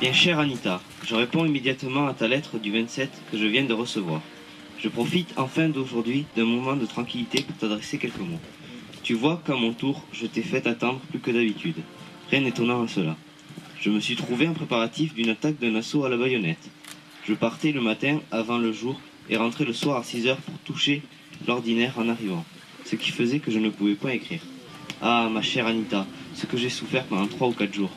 Bien chère Anita, je réponds immédiatement à ta lettre du 27 que je viens de recevoir. Je profite enfin d'aujourd'hui d'un moment de tranquillité pour t'adresser quelques mots. Tu vois qu'à mon tour, je t'ai fait attendre plus que d'habitude. Rien d'étonnant à cela. Je me suis trouvé en préparatif d'une attaque d'un assaut à la baïonnette. Je partais le matin avant le jour et rentrais le soir à 6 heures pour toucher l'ordinaire en arrivant, ce qui faisait que je ne pouvais pas écrire. Ah, ma chère Anita, ce que j'ai souffert pendant 3 ou 4 jours.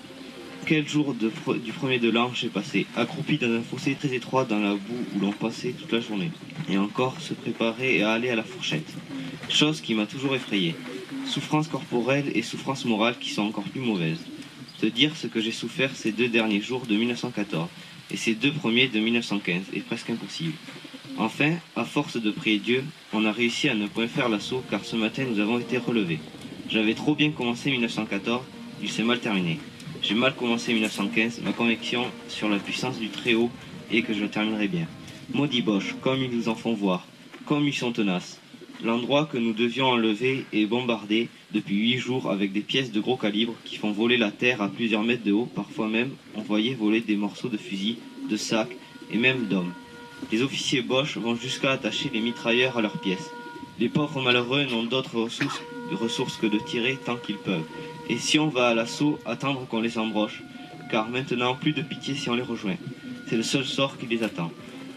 Quel jour du premier de l'an j'ai passé, accroupi dans un fossé très étroit dans la boue où l'on passait toute la journée, et encore se préparer à aller à la fourchette, chose qui m'a toujours effrayé. Souffrance corporelle et souffrance morale qui sont encore plus mauvaises. Te dire ce que j'ai souffert ces 2 derniers jours de 1914 et ces 2 premiers de 1915 est presque impossible. Enfin, à force de prier Dieu, on a réussi à ne point faire l'assaut car ce matin nous avons été relevés. J'avais trop bien commencé 1914, il s'est mal terminé. J'ai mal commencé 1915, ma conviction sur la puissance du Très-Haut est que je le terminerai bien. Maudits Boches, comme ils nous en font voir, comme ils sont tenaces. L'endroit que nous devions enlever est bombardé depuis 8 jours avec des pièces de gros calibre qui font voler la terre à plusieurs mètres de haut, parfois même on voyait voler des morceaux de fusils, de sacs et même d'hommes. Les officiers Boches vont jusqu'à attacher les mitrailleurs à leurs pièces. Les pauvres malheureux n'ont d'autres ressources que de tirer tant qu'ils peuvent. Et si on va à l'assaut, attendre qu'on les embroche, car maintenant plus de pitié si on les rejoint. C'est le seul sort qui les attend.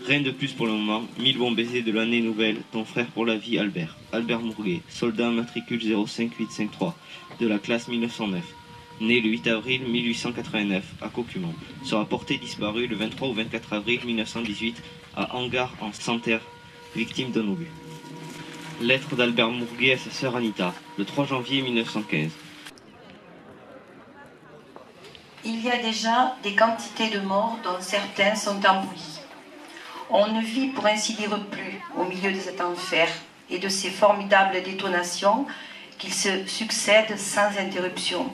Rien de plus pour le moment, 1000 bons baisers de l'année nouvelle, ton frère pour la vie Albert. Albert Mourguet, soldat matricule 05853, de la classe 1909. Né le 8 avril 1889 à Cocumont, sera porté disparu le 23 ou 24 avril 1918 à Hangar en Santerre, victime d'un obus. Lettre d'Albert Mourguet à sa sœur Anita, le 3 janvier 1915. Il y a déjà des quantités de morts dont certains sont embouis. On ne vit pour ainsi dire plus au milieu de cet enfer et de ces formidables détonations qui se succèdent sans interruption,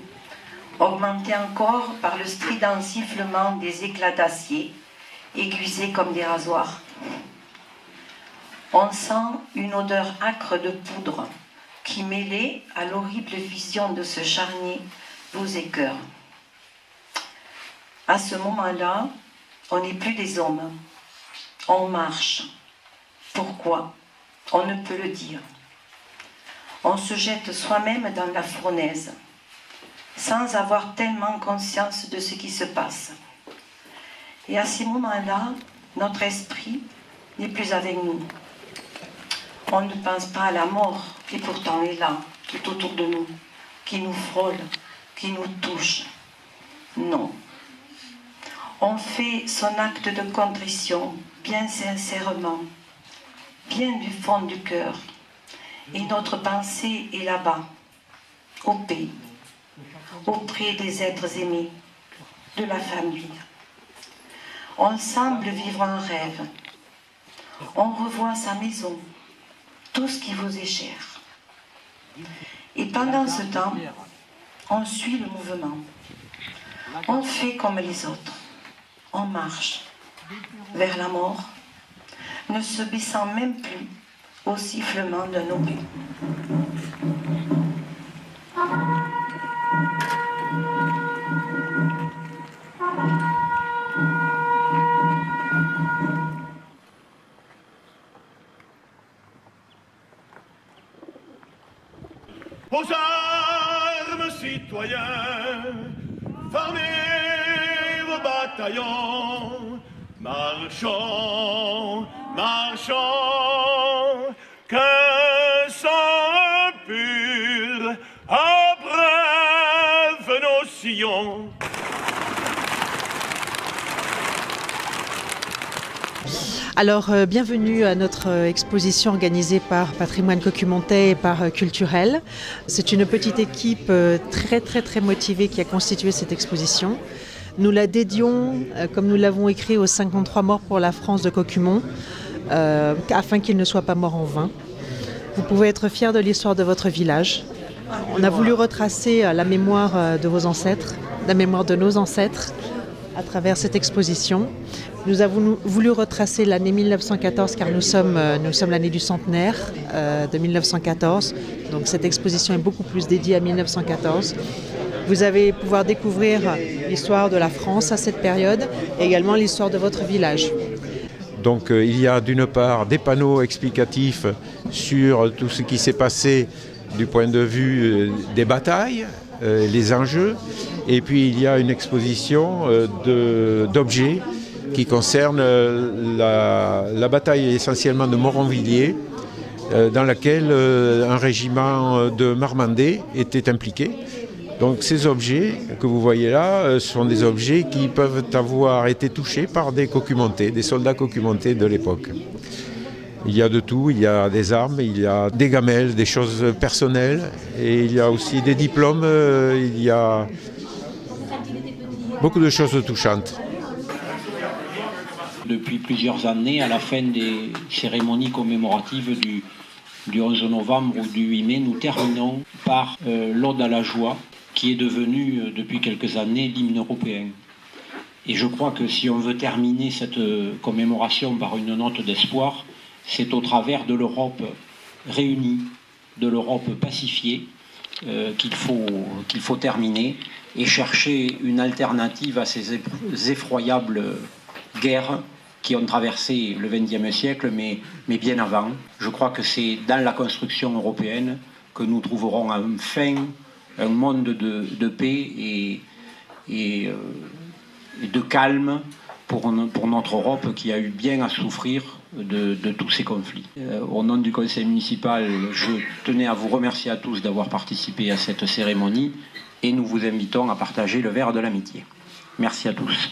augmentées encore par le strident sifflement des éclats d'acier, aiguisés comme des rasoirs. On sent une odeur âcre de poudre qui, mêlée à l'horrible vision de ce charnier, vous écœure. À ce moment-là, on n'est plus des hommes. On marche. Pourquoi? On ne peut le dire. On se jette soi-même dans la fournaise, sans avoir tellement conscience de ce qui se passe. Et à ces moments-là, notre esprit n'est plus avec nous. On ne pense pas à la mort, qui pourtant est là, tout autour de nous, qui nous frôle, qui nous touche. Non. On fait son acte de contrition bien sincèrement, bien du fond du cœur. Et notre pensée est là-bas, au pays, auprès des êtres aimés, de la famille. On semble vivre un rêve. On revoit sa maison, tout ce qui vous est cher. Et pendant ce temps, on suit le mouvement. On fait comme les autres. On marche vers la mort, ne se baissant même plus au sifflement d'un obus. Aux armes, citoyens, formez vos bataillons, marchons, marchons, qu'un sang pur abreuve nos sillons. Alors, bienvenue à notre exposition organisée par Patrimoine Cocumontais et par Culturel. C'est une petite équipe très motivée qui a constitué cette exposition. Nous la dédions, comme nous l'avons écrit, aux 53 morts pour la France de Cocumont, afin qu'ils ne soient pas morts en vain. Vous pouvez être fiers de l'histoire de votre village. On a voulu retracer la mémoire de vos ancêtres, la mémoire de nos ancêtres, à travers cette exposition. Nous avons voulu retracer l'année 1914 car nous sommes l'année du centenaire de 1914. Donc cette exposition est beaucoup plus dédiée à 1914. Vous allez pouvoir découvrir l'histoire de la France à cette période et également l'histoire de votre village. Donc il y a d'une part des panneaux explicatifs sur tout ce qui s'est passé du point de vue des batailles, les enjeux, et puis il y a une exposition d'objets qui concernent la bataille essentiellement de Moronvilliers, dans laquelle un régiment de Marmandais était impliqué. Donc ces objets que vous voyez là sont des objets qui peuvent avoir été touchés par des cocumontais, des soldats cocumontais de l'époque. Il y a de tout, il y a des armes, il y a des gamelles, des choses personnelles, et il y a aussi des diplômes, il y a beaucoup de choses touchantes. Depuis plusieurs années, à la fin des cérémonies commémoratives du 11 novembre ou du 8 mai, nous terminons par l'Ode à la joie, qui est devenu depuis quelques années l'hymne européen. Et je crois que si on veut terminer cette commémoration par une note d'espoir, c'est au travers de l'Europe réunie, de l'Europe pacifiée, qu'il faut terminer et chercher une alternative à ces effroyables guerres qui ont traversé le XXe siècle, mais bien avant. Je crois que c'est dans la construction européenne que nous trouverons enfin un monde de paix et de calme pour notre Europe qui a eu bien à souffrir de tous ces conflits. Au nom du conseil municipal, je tenais à vous remercier à tous d'avoir participé à cette cérémonie et nous vous invitons à partager le verre de l'amitié. Merci à tous.